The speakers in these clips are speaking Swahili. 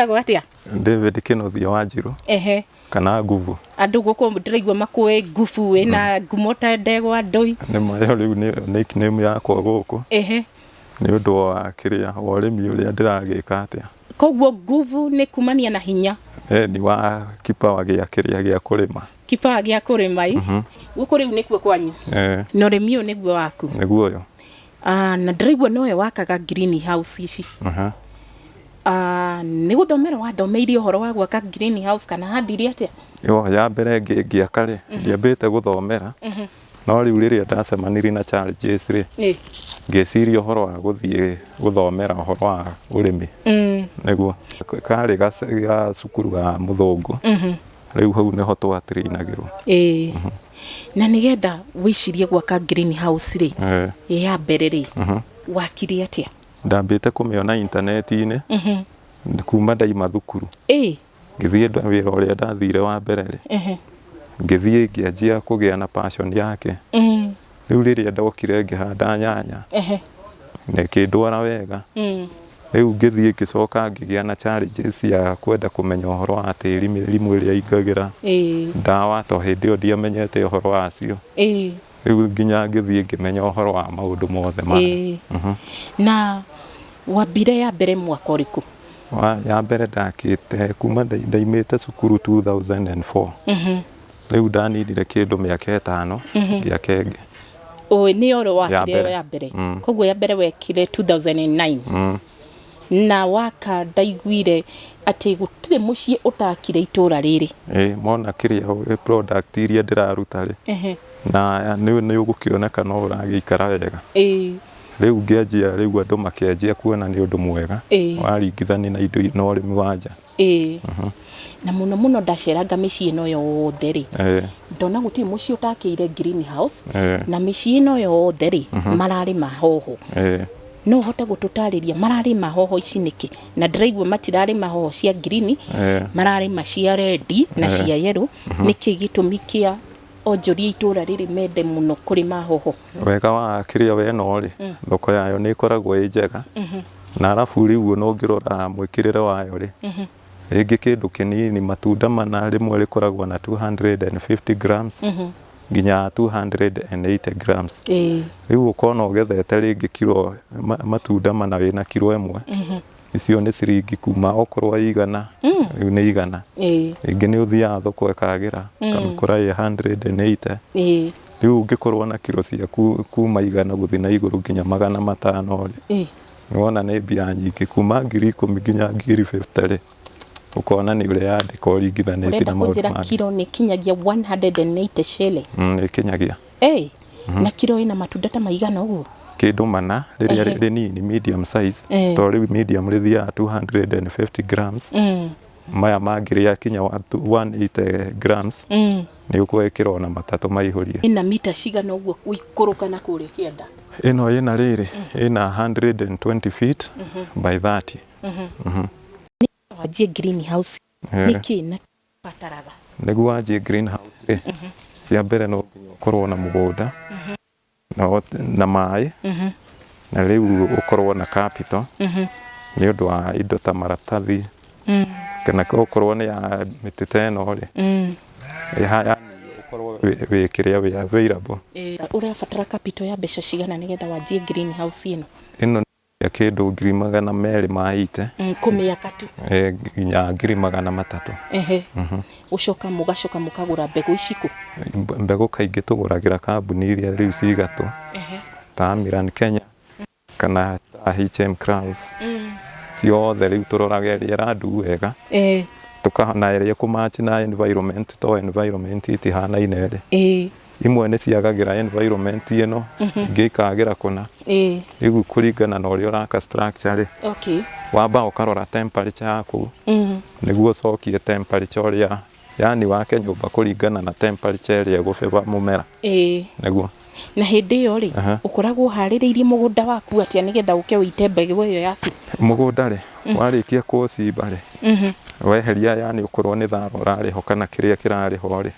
wĩtagwo atia? David Kĩnuthia Wanjiru. Kana Nguvu. Andũ gũkũ ndĩraigua makũĩ Nguvu wĩna ngumo ta ndegwa ndũi. Nĩ mayo rĩu nĩ nickname yakwa gũkũ. Nĩ ũndũ wa kĩrĩa wa ũrĩmi ũrĩa ndĩragĩka atĩa. Koguo Nguvu nĩ kumania na hinya. Ni wa kipawa gĩa kĩrĩa gĩa kũrĩma. Kipawa gĩa kũrĩma ĩ? Gũkũ rĩu nĩkuo kwanyu? Na ũrĩmi ũyũ nĩguo waku? Nĩguo ũyũ. Na ndĩraigua nowe wakaga greenhouse ici. Nĩ gũthomera wathomeire ũhoro wa gwaka greenhouse kana hathire atĩa? Ya mbere ngĩaka rĩ, ndiambĩte gũthomera. No rĩu rĩrĩa ndacemanirie na challenges rĩ, ngĩciria ũhoro wa gũthiĩ gũthomera ũhoro wa ũrĩmi. Nĩguo karĩ ga cukuru ga mũthũngũ. Rĩu hau nĩho twatrainagĩrwo. Na nĩgetha wĩcirie gwaka greenhouse rĩ, ya mbere rĩ, wakire atĩa? Ndambĩte kũmĩona intaneti-inĩ kuma ndaima thukuru. Ngĩthiĩ wĩra ũrĩa ndathire wa mbere rĩ, ngĩthiĩ ngĩanjia kũgĩa na passion yake. Rĩu rĩrĩa ndokire ngĩhanda nyanya na kĩndwara wega. Rĩu ngĩthiĩ ngĩcoka ngĩgĩa na challenges ya kwenda kũmenya ũhoro wa tĩri, mĩrimũ ĩrĩa ingagĩra, ndawa to hĩndĩ ĩyo ndiamenyete ũhoro wacio. Rĩu nginya ngĩthiĩ ngĩmenya ũhoro wa maũndũ mothe maya. Na wambire ya mbere mwaka ũrĩkũ? Ya mbere ndakĩte kuma ndaimĩte cukuru 2004. Rĩu ndanindire kĩndũ mĩaka 5 ngĩaka ĩngĩ. Nĩ oro wakire ya mbere? Koguo ya mbere wekire 2009. Na waka ndaiguire atĩ gũtirĩ mũciĩ ũtakire itũra rĩrĩ. Mona kĩrĩa product iria ndĩraruta rĩ, na nĩ ũgũkĩoneka no ũragĩikara wega. Rĩu ngĩanjia rĩu andũ makĩanjia kuona nĩ ũndũ mwega waringithania na indo na ũrĩmi wa nja. Na mũno mũno ndaceranga mĩciĩ ĩno yothe rĩ, ndona gũtirĩ mũciĩ ũtakĩire greenhouse, na mĩciĩ ĩno yothe rĩ mararĩma hoho. No ũhote gũtũtarĩria mararĩma hoho ici nĩkĩ? Na ndĩraigua matirarĩma hoho cia green, mararĩma cia red na cia yellow. Nĩkĩ gĩtũmi kĩa onjoria itũra rĩrĩ mende mũno kũrĩma hoho? Wega wa kĩrĩa we no rĩ, thoko yayo nĩ ĩkoragwo ĩ njega. Na arabu rĩu no ngĩrora mwĩkĩrĩre wayo rĩ, rĩngĩ kĩndũ kĩnini matunda mana rĩmwe rĩkoragwo na 250 grams nginya 280 grams. Rĩu ũkona ũgethete rĩngĩ kilo matunda mana wĩna kilo ĩmwe, icio nĩ ciringi kuma okorwo igana, rĩu nĩ igana. Rĩngĩ nĩ ũthiaga thoko ĩkagĩra kamĩkora ĩ 180. Rĩu ũngĩkorwo na kilo ciaku kuma igana gũthiĩ na igũrũ nginya 500 rĩ, nĩwona nĩ mbia nyingĩ kuma 10,000 nginya 50,000 rĩ, ũkona nĩ ũrĩa yandĩka ũringithanĩtie na maũndũ mangĩ. Kilo nĩ kinyagia 180 shillings. Nĩ kinyagia. Na kilo ĩna matunda ta maigana ũguo? Kĩndũ mana rĩrĩa rĩnini medium size, to rĩu medium rĩthiaga 250 grams. Maya mangĩ rĩa kinya 180 grams nĩ ũkwĩkĩra ona matatũ maihũrie. Ĩna mita cigana ũguo gũikũrũka na kũrĩa kĩanda? Ĩno ĩna rĩrĩ ĩna 120 feet by 30. Wanjie greenhouse nĩkĩ na bataraga? Nĩguo wanjie greenhouse cia mbere no ũkorwo na mũgũnda na maĩ, na rĩu ũkorwo na capital nĩ ũndũ wa indo ta maratathi, kana ũkorwo nĩ ya mĩtĩ ta ĩno rĩ, ũkorwo wĩ kĩrĩa wĩ available. Ũrabatara capital ya mbeca cigana nĩgetha wanjie greenhouse ĩno? Ĩno ya kĩndũ 280 kũmĩaka tu nginya 300. Ũcoka mũgacoka mũkagũra mbegũ ici kũ? Mbegũ kaingĩ tũgũragĩra kambuni iria rĩu cigatũ ta Miran Kenya kana ta HM Crowns. Ciothe rĩu tũroraga ĩrĩa ĩrandu wega, tũkahana ĩrĩa kũmatch na environment, to environment itihanaine rĩ. Imwe nĩ ciagagĩra environment ĩno, ingĩ ikagĩra kũna. Rĩu kũringana na ũrĩa ũraka structure rĩ, wamba ũkarora temperature yaku nĩguo ũcokie temperature ũrĩa, yani wake nyũmba kũringana na temperature ĩrĩa ĩgũbeba mũmera. Nĩguo. Na hĩndĩ ĩyo rĩ, ũkoragwo harĩrĩirie mũgũnda waku atĩa nĩgetha ũke ũite mbegũ ĩyo yaku? Mũgũnda rĩ, warĩkia kũũcimba rĩ, weheria yani ũkorwo nĩ thara ũrarĩho kana kĩrĩa kĩrarĩho rĩ,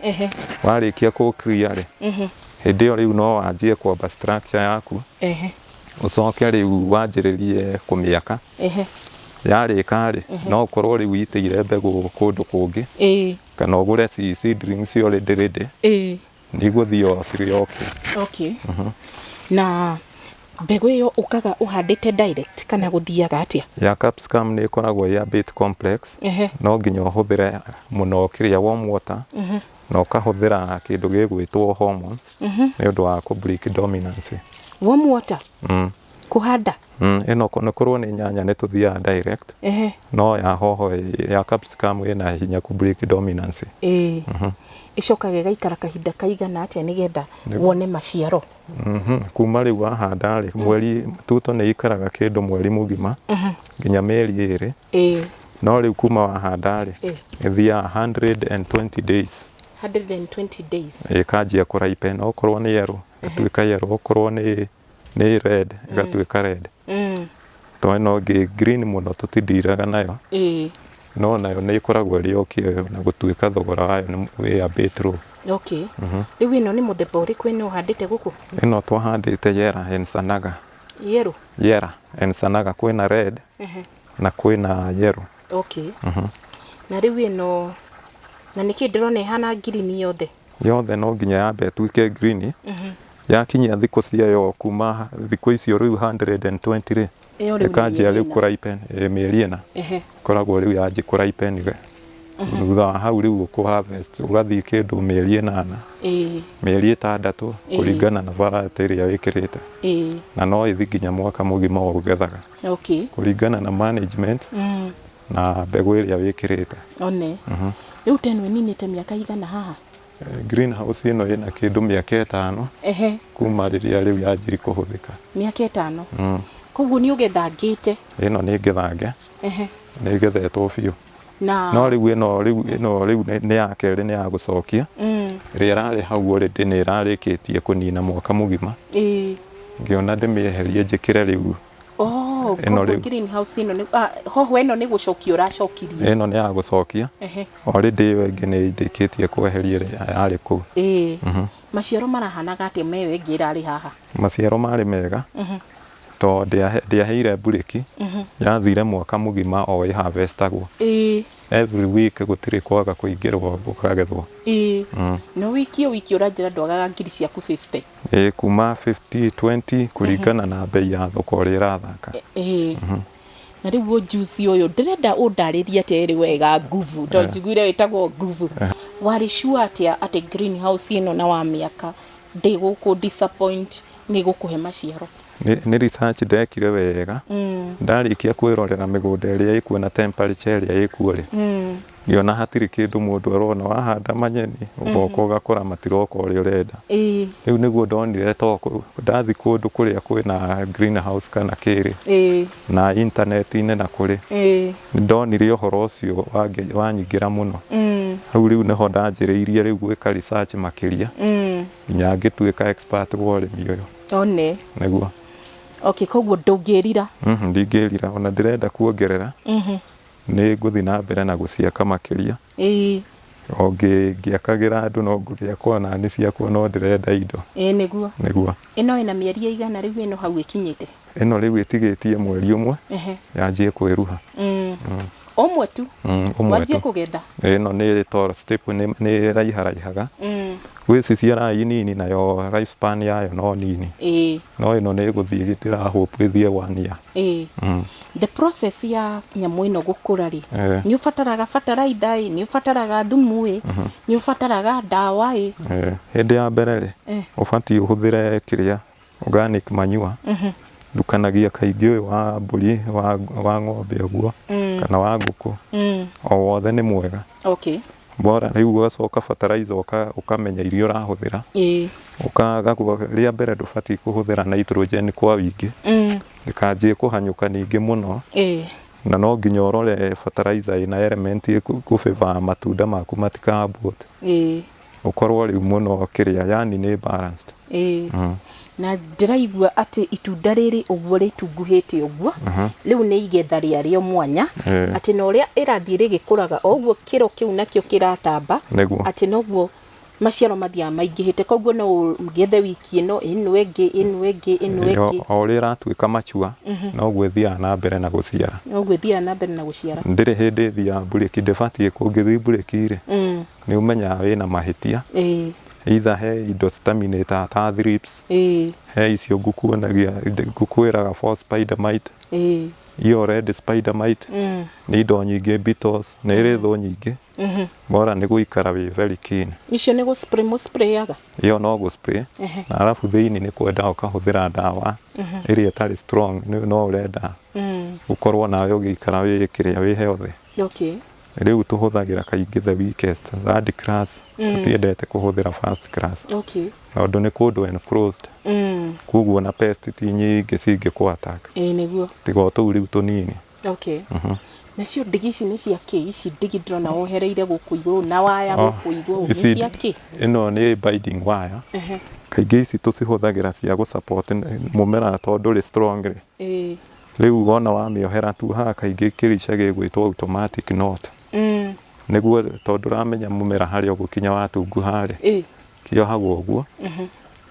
warĩkia kũ-clear rĩ, hĩndĩ ĩyo rĩu no wanjie kwamba structure yaku, ũcoke rĩu wanjĩrĩrie kũmĩaka. yarĩka rĩ no ũkorwo rĩu itĩire mbegũ kũndũ kũngĩ kana ũgũre seedlings already ready nĩgũthiĩ o cirĩ okay. Na mbegũ ĩyo ũkaga ũhandĩte direct kana gũthiaga atĩa? Ya capsicum nĩ ĩkoragwo ya bait complex no nginya ũhũthĩre mũno kĩrĩa warm water na ũkahũthĩra kĩndũ gĩgwĩtwo hormones nĩ ũndũ wa break dominance. Warm water kũhanda ĩno nĩkorwo nĩ nyanya nĩ tũthiaga direct no ya hoho ya capsicum ĩna hinya break dominance. Icokaga ĩgaikara kahinda kaigana atĩa nĩgetha wone maciaro? Kuma rĩu wahanda rĩ mweri tuto nĩ ikaraga kĩndũ mweri mũgima nginya mĩeri 2 no rĩu kuma wahanda rĩ ĩthiaga 120 days. 120 days ĩkanjia kũripen okorwo nĩ yellow ĩgatuĩka yellow, okorwo nĩ red ĩgatuĩka red. To ĩno green mũno tũtindiraga nayo no nayo nĩ ĩkoragwo ĩrĩ okay na gũtuĩka thogora wayo nĩ a bit low. Rĩu ĩno nĩ mũthemba ũrĩkũ ĩno ũhandĩte gũkũ? Ĩno twahandĩte yera ensanaga. Yera ensanaga kwĩna red na kwĩna yellow. Na rĩu ĩno na nĩkĩ ndĩrona ĩhana green yothe no nginya yambe ĩtuĩke green yakinyia thikũ ciayo kuma thikũ icio rĩu 120 rĩ ĩkanjia rĩu kũripen mĩeri 4 koragwo rĩu yanjia kũripen thutha wa hau rĩu ũkũ-harvest ũgathiĩ kĩndũ mĩeri 8 mĩeri 6 kũringana na variety ĩrĩa wĩkĩrĩte na no ĩthi nginya mwaka mũgima wa ũgethaga kũringana na management na mbegũ ĩrĩa wĩkĩrĩte. Rĩu teno ĩninĩte mĩaka igana haha? Greenhouse ĩno ĩna kĩndũ mĩaka 5 kuma rĩrĩa rĩu yanjiri kũhũthĩka. Mĩaka 5? Koguo nĩ ũgethangĩte? Ĩno nĩ ngethange nĩ gethetwo biũ no rĩu ĩno nĩ ya kerĩ nĩ ya gũcokia ĩrĩa ĩrarĩ hau already nĩ ĩrarĩkĩtie kũnina mwaka mũgima ngĩona ndĩmĩeherie njĩkĩre rĩu. Greenhouse ĩno hoho ĩno nĩ gũcokia ũracokirie? Ĩno nĩ ya gũcokia already ĩyo ĩngĩ nĩ ndĩkĩtie kweheria yarĩ kũu. Maciaro marahanaga atĩa meyo ĩngĩ ĩrarĩ haha? Maciaro marĩ mega to ndĩaheire bureki yathire mwaka mũgima o ĩharvestagwo every week gũtirĩ kwaga kũingĩrwo gũkagethwo. No wiki ũranjĩra ndwagaga ngiri ciaku 50? Kuma 50-20 kũringana na bei ya thoko ũrĩa ĩrathaka. Na rĩu ujuzi ũyũ ndĩrenda ũndarĩrie atĩ ĩrĩ wega Nguvu to njiguire wĩtagwo Nguvu. Warĩ sure atĩ greenhouse ĩno na wa mĩaka ndĩgũkũ disappoint nĩ gũkũhe maciaro? Nĩ research ndekire wega ndarĩkia kwĩrorera mĩgũnda ĩrĩa ĩkuo na temperature ĩrĩa ĩkuo rĩ ngĩona hatirĩ kĩndũ mũndũ arona wahanda manyeni ũgoka ũgakora matiroka ũrĩa ũrenda. Rĩu nĩguo ndonire toko ndathi kũndũ kũrĩa kwĩna greenhouse kana kĩrĩ na internet-inĩ na kũrĩ ndonire ũhoro ũcio wanyingĩra mũno. Hau rĩu nĩho ndanjĩrĩirie rĩu gwĩka research makĩria nginya ngĩtuĩka expert wa ũrĩmi ũyũ. Nĩguo koguo ndũngĩrira? Ndingĩrira ona ndĩrenda kuongerera nĩ ngũthi na mbere na gũciaka makĩria o ngĩakagĩra andũ no ngũgĩakwo na nĩ ciakwo no ndĩrenda indo. Nĩguo ĩno ĩna mĩeri ĩigana rĩu ĩno hau ĩkinyĩte? Ĩno rĩu ĩtigĩtie mweri ũmwe yanjie kwĩruha. Ũmwe tu wanjie kũgetha? Ĩno nĩ tall step nĩ raiharaihaga gwĩcicia nini nayo life span yayo no nini no ĩno nĩ gũthiĩ gĩtĩra hope ĩthiĩ 1 year. The process ya nyamũ ĩno gũkũra rĩ nĩ ũbataraga bataraitha nĩ ũbataraga thumu nĩ ũbataraga ndawa hĩndĩ ya mbere rĩ ũbatiĩ ũhũthĩre kĩrĩa organic manure ndukanagia kaingĩ ũyũ wa mbũri wa ng'ombe ũguo kana wa ngũkũ o wothe nĩ mwega. Bora rĩu ũgacoka fertilizer ũkamenya irio ũrahũthĩra rĩa mbere ndũbatiĩ kũhũthĩra nitrogen kwa wĩingĩ ndĩkanjie kũhanyũka ningĩ mũno na no nginya ũrore fertilizer ĩna element gũbĩba matunda maku matikambũte ũkorwo rĩu mũno kĩrĩa yani nĩ balanced. Na ndĩraigua atĩ itunda rĩrĩ ũguo rĩtunguhĩte ũguo rĩu nĩ igetha rĩarĩo mwanya atĩ na ũrĩa ĩrathiĩ rĩgĩkũraga o ũguo kĩro kĩu nakĩo kĩratamba atĩ noguo maciaro mathia maingihite koguo no ngethe wiki ino ĩngĩ o ri ratuika machua no gwithia na mbere na guciara ndire hindi thia bureki ndibatiĩ kũngĩthi bureki ri ni umenya wina mahitia either he indo staminator ta thrips he icio ngukuonagia ngukwiraga for spider mite iyo red spider mite ni indo nyingĩ beetles na iri tho nyingĩ bora ni guikara wi very keen icio ni sprayaga iyo no gu spray na alafu thiini ni kwenda ukahuthira dawa iri etari strong no urenda ukorwo nawe ugiikara wi kiria wi healthy riu tuhuthagira kaingi the weakest third class tiendete kuhuthira first class nondu ni kundu enclosed kuguo na pest ti nyingi cingi attack niguo tigo tu riu tunini nacio ndigi ici ni cia ki ici ndigi ndrona wohereire guku iguru na waya guku iguru ni cia ki ino ni binding wire kaingi ici tucihuthagira cia gu support mumera tondu ri strong riu wona wamiohera tu ha kaingi kirica gigwitwo automatic knot niguo tondu ramenya mumera hari ugukinya watungu hari kiohagwo uguo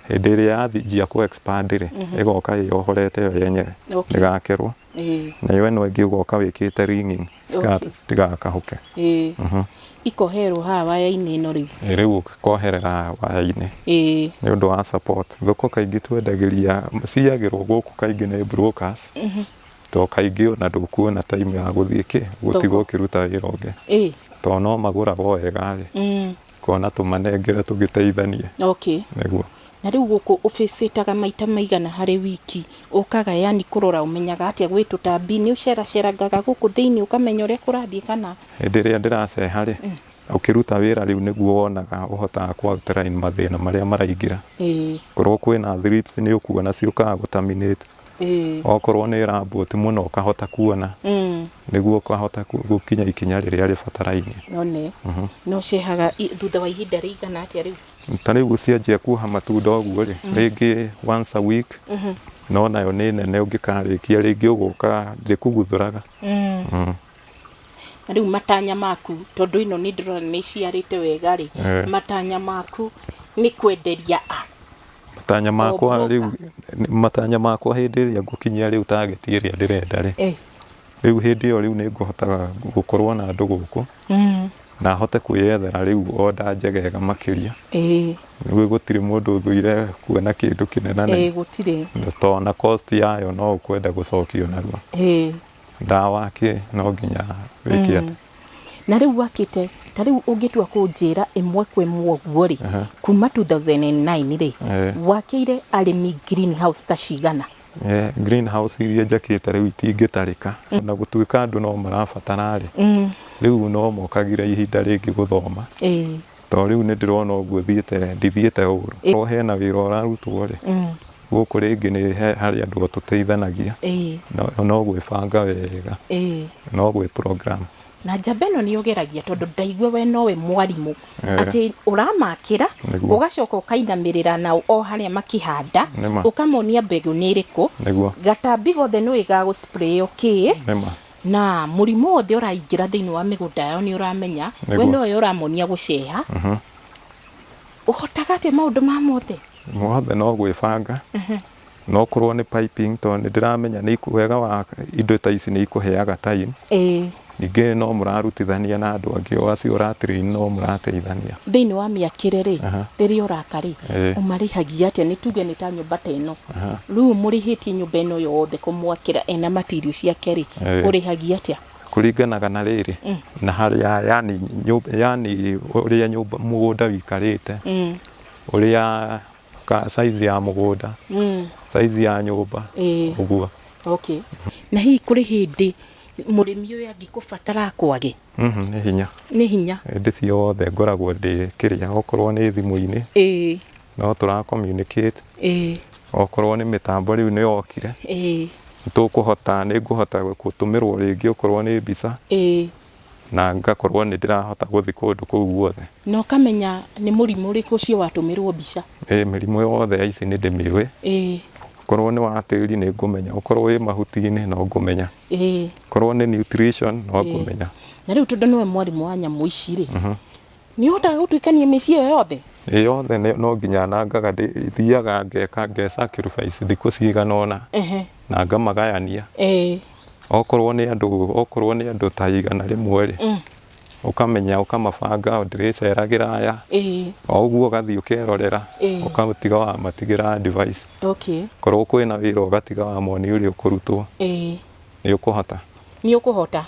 hindi iria yathijia ku expand ri igoka yohorete yo yenyewe ndigakerwo na yo no ingi ugoka wikite ringing stigakahuke ikoherwo ha waya-ini ino riu koherera waya-ini ni undu wa support thoko kaingi twendagiria ciagirwo guku kaingi ni brokers to kaingi ona ndukuona time ya guthii gutigo kiruta wira ungi to no maguraga wega kona tumanengere tugiteithanie niguo na riu guku officetaga maita maigana hari wiki ukaga yani kurora umenyaga atia gwi tutambi ni uceraceragaga guku thiini ukamenya uria kurathie kana hindi ria ndiraceha ri ukiruta wira riu niguo wonaga uhotaga outline mathina maria maraingira korwo kwina thrips ni ukuona ciukaga contaminate okorwo ni rambut muno ukahota kuona niguo ukahota gukinya ikinya riria rifataraine no cehaga thutha wa ihinda rigana atia riu tariu cianjia kuha matunda uguo ri ringi once a week no nayo ni nene ungikarikia ringi uguka ndikuguthuraga riu matanya maku tondu ino ni ndrona ni ciarite wega ri matanya maku ni kwenderia matanya makwa hindi iria ngukinyia riu target iria ndirenda ri riu hindi iyo riu ni nguhotaga gukorwo na andu guku na hote kwiyethera riu order njegega makiria nigu gutiri mundu thuire kuona kindu kinenane gutiri to na cost yayo no ukwenda gucokio naruo dawa ki no nginya wikiate na riu wakite tariu ungitua kunjira imwe kwa imwe guo ri kuma 2009 ri wakire arimi greenhouse ta cigana greenhouse iria njakite riu itingitarika na gutuika andu no marabatara ri riu no mokagire ihinda ringi guthoma to riu ni ndirona uguo ndithiete uru o hena wira urarutwo ri guku ringi ni hari andu tuteithanagia no gwibanga wega no gwi program na njambeno ni ugeragia tondu ndaigwe we nowe mwarimu ati uramakira ugacoka ukainamirira na o haria makihanda ukamonia mbegu ni iriku gatambi gothe no igagu spray na murimu wothe uraingira thiini wa migunda yao ni uramenya we nowe uramonia guceha uhotaga ati maundu ma mothe no gwibanga no korwo ni piping to ni ndiramenya ni wega wa indo ta ici ni ikuheaga time ningi no murarutithania na andu angi wacio uratrain no murateithania thiini wa miakire ri riria urakari umarihagia atia ni tuge ni ta nyumba teno riu murihitie nyumba ino yothe kumwakira ena material ciake ri urihagia atia kuringanaga na riri na haria yani uria nyumba mugunda wikarite uria size ya mugunda size ya nyumba uguo na hii kuri hindi murimi uyu angikubatara kwage ni hinya ndi ciothe ngoragwo ndi kiria okorwo ni thimu-ini no tura communicate okorwo ni mitambo riu ni yokire tukuhota ni nguhota gutumirwo ringi okorwo ni mbica na ngakorwo ni ndirahota guthi kundu kuu guothe no kamenya ni murimu uriku ucio watumirwo mbica mirimu yothe ici ni ndimiwe korwo ni wa tiri ni ngumenya okorwo wi mahuti-ini no ngumenya korwo ni nutrition no ngumenya na riu tondu niwe mwarimu wa nyamu ici ri ni uhotaga gutuikania micii iyo yothe yothe no nginya nangaga thiaga ngeka sacrifice thikũ cigana ũna na ngamagayania okorwo nĩ andũ ta igana rĩmwe rĩ ukamenya ukamabanga ndĩrĩceragĩra aya o ũguo ũgathiĩ ũkerorera ũkamũtiga wa matigĩra device korwo kwĩna wĩra ũgatiga wa moni ũrĩa ũkũrutwo nĩ ũkũhota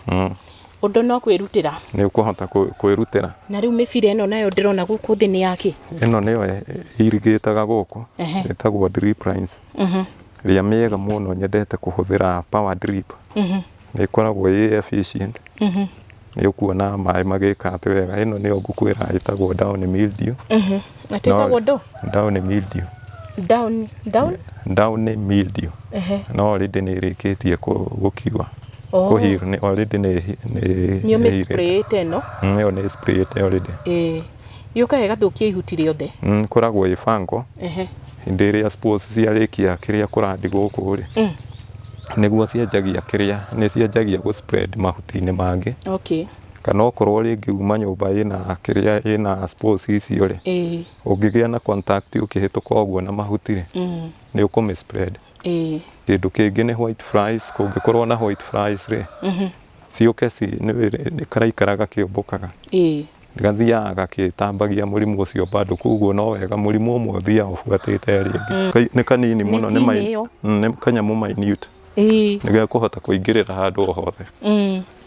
ũndũ no kwĩrutĩra nĩ ũkũhota kwĩrutĩra na rĩu mĩbira ĩno nayo ndĩrona gũkũ thĩ nĩ yake ĩno nĩyo irigĩtaga gũkũ ĩtagwo drip lines rĩa mĩega mũno nyendete kũhũthĩra power drip nĩ ĩkoragwo efficient nĩ ũkuona maĩ magĩka atĩ wega ĩno nĩyo ngũkwĩra ĩtagwo down mildew atĩtagwo down mildew down mildew no already nĩ ĩrĩkĩtie gũkiwa kuhiu ni already ni sprayete no ĩyo nĩ sprayete already yuka ĩgathũkia ihuti rĩothe koragwo ĩbango hĩndĩ ĩrĩa sports ciarĩkia kĩrĩa kũrandi gũkũ rĩ nĩguo cienjagia kĩrĩa nĩ cienjagia gũ spread mahuti-inĩ mangĩ kana okorwo rĩngĩ uma nyũmba ĩna kĩrĩa ĩna sports icio rĩ ũngĩgĩa na contact ũkĩhĩtũka ũguo na mahuti rĩ nĩ ũkũmĩ spread kĩndũ kĩngĩ nĩ white flies kũngĩkorwo na white flies rĩ ciũke nĩ karaikaraga kĩũmbũkaga gathiaga gakĩtambagia mũrimũ ũcio bado koguo no wega mũrimũ ũmwe ũthiaga ũbuatĩte rĩngĩ nĩ kanini mũno nĩ kanyamũ minute nĩgetha kũhota kũingĩrĩra handũ o hothe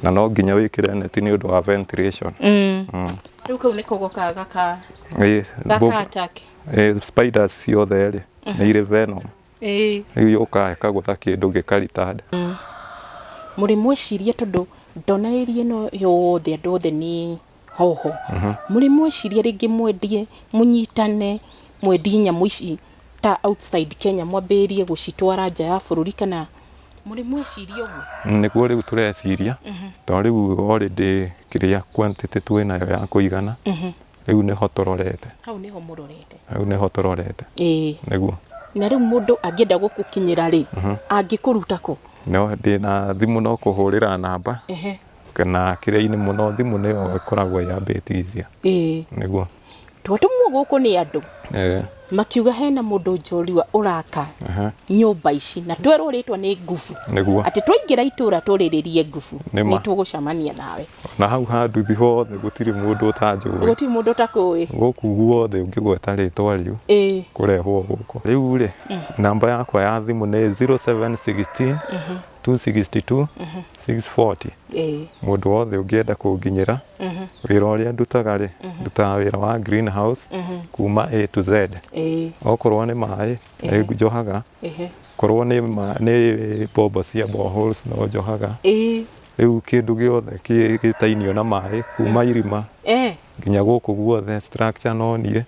na no nginya wĩkĩre neti nĩ ũndũ wa ventilation rĩu kau nĩ kogokaga gaka attack spiders ciothe rĩ nĩ irĩ venom rĩu yũkaga ĩkagũtha kĩndũ gĩkaritad mũrĩmũ ĩcirie tondũ ndona ĩrĩa ĩno yothe andũ othe nĩ hoho mũrĩmũ ĩcirie rĩngĩ mwendie mũnyitane mwendie nyamũ ici ta outside Kenya mwambĩrĩrie gũcitwara nja ya bũrũri kana mũrĩmũ ĩcirie ũguo nĩguo rĩu tũreciria tondũ rĩu already kĩrĩa quantity twĩnayo ya kũigana rĩu nĩho tũrorete hau nĩho tũrorete nĩguo na rĩu mũndũ angĩenda gũkũkinyĩra rĩ angĩkũruta kũ no ndĩna thimũ no kũhũrĩra namba kana kĩrĩa-inĩ mũno thimũ nĩyo ĩkoragwo yambĩte icia nĩguo twatũmwo gũkũ nĩ andũ makiuga hena mũndũ njorua ũraka nyũmba ici na twerwo rĩtwa nĩ Nguvu atĩ twaingĩra itũra tũrĩrĩrie Nguvu nĩ tũgũcamania nawe na hau handuthi hothe gũtirĩ mũndũ ũtanjũĩ gũtirĩ mũndũ ũtakũĩ gũkũ guothe ũngĩgweta rĩtwa rĩu kũrehwo gũkũ rĩu rĩ namba yakwa ya thimũ nĩ 0716 262 640 mũndũ wothe ũngĩenda kũnginyĩra wĩra ũrĩa ndutaga rĩ ndutaga wĩra wa greenhouse kuma A to Z okorwo nĩ maĩ nĩ njohaga korwo nĩ bombo cia boreholes no njohaga rĩu kĩndũ gĩothe gĩtainio na maĩ kuma irima nginya gũkũ guothe structure no niĩ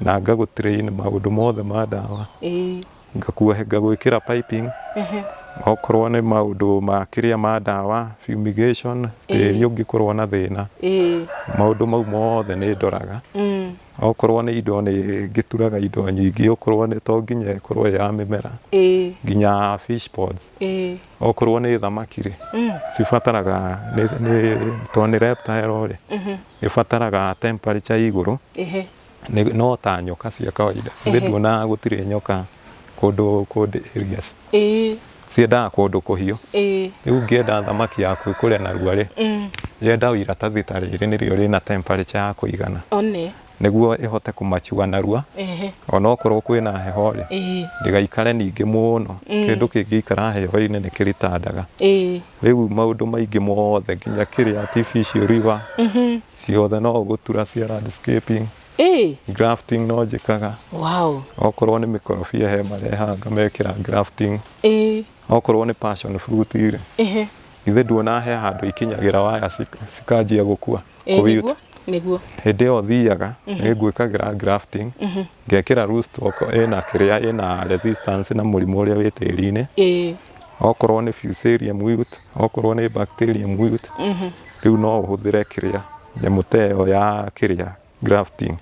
na ngagũtrain maũndũ mothe ma ndawa ngagwĩkĩra piping okorwo nĩ maũndũ ma kĩrĩa ma ndawa fumigation tĩri ũngĩkorwo na thĩna maũndũ mau mothe nĩ ndoraga okorwo nĩ indo nĩ ngĩturaga indo nyingĩ okorwo nĩ to nginya ĩkorwo ya mĩmera nginya fish ponds okorwo nĩ thamaki rĩ cibataraga to nĩ reptile rĩ ĩbataraga temperature igũrũ no ta nyoka cia kawaida ndĩnduona gũtirĩ nyoka kũndũ areas ciendaga kũndũ kũhiũ rĩu ngĩenda thamaki yaku ĩkũrĩa narua rĩ yenda iratathi ta rĩrĩ nĩrĩo rĩna temperature ya kũigana nĩguo ĩhote kũmachua narua ona okorwo kwĩna heho rĩ ndĩgaikare ningĩ mũno kĩndũ kĩngĩikara heho-inĩ nĩ kĩritandaga rĩu maũndũ maingĩ mothe nginya kĩrĩa artificial river ciothe no gũtura cia landscaping grafting no njĩkaga okorwo nĩ mĩkorobia he marehaga ngamekĩra grafting okorwo nĩ passion fruit rĩ ithe nduona he handũ ikinyagĩra waya cikanjia gũkua nĩguo hĩndĩ ĩyo thiaga nĩ ngwĩkagĩra grafting ngekĩra rootstock ĩna kĩrĩa ĩna resistance na mũrimũ ũrĩa wĩ tĩri-inĩ okorwo nĩ fusarium wilt okorwo nĩ bacterium wilt rĩu no ũhũthĩre kĩrĩa nyamũ ta ĩyo ya kĩrĩa grafting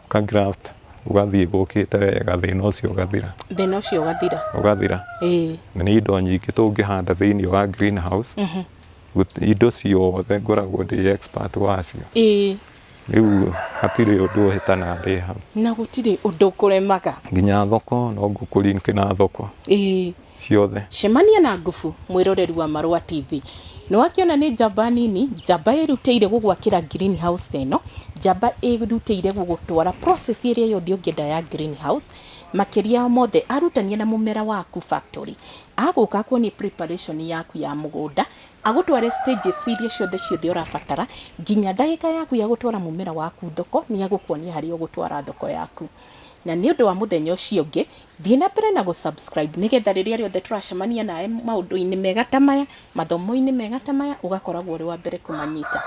ka graft ugathiĩ gũkĩte wega thĩna ũcio ũgathira na nĩ indo nyingĩ tũngĩhanda thĩinĩ wa greenhouse indo ciothe ngoragwo ndĩ expert wacio riu hatire undu hitana ri hau na gutire undu kuremaga nginya thoko no ngukuri nkina thoko ciothe. Cemania na Nguvu, mwiroreri wa Marua TV. No wakiona ni njamba nini, njamba irutĩire gũgwakĩra greenhouse ĩno, njamba irutĩire gũgũtwara process ĩrĩa yothe ũngĩenda ya greenhouse, makĩria mothe arutania na mũmera waku factory. Agũka akuonie preparation yaku ya mũgũnda, agũtware stages iria ciothe ũrabatara, nginya ndagĩka yaku ya gũtwara mũmera waku thoko, ni agũkuonia harĩa ũgũtwara thoko yaku. Na nĩ ũndũ wa mũthenya ũcio ũngĩ, thiĩ na mbere na subscribe nĩgetha rĩrĩa rĩothe tũracemania nawe maũndũ-inĩ mega ta maya, mathomo-inĩ mega ta maya, ũgakoragwo ũrĩ wa mbere kũmanyita.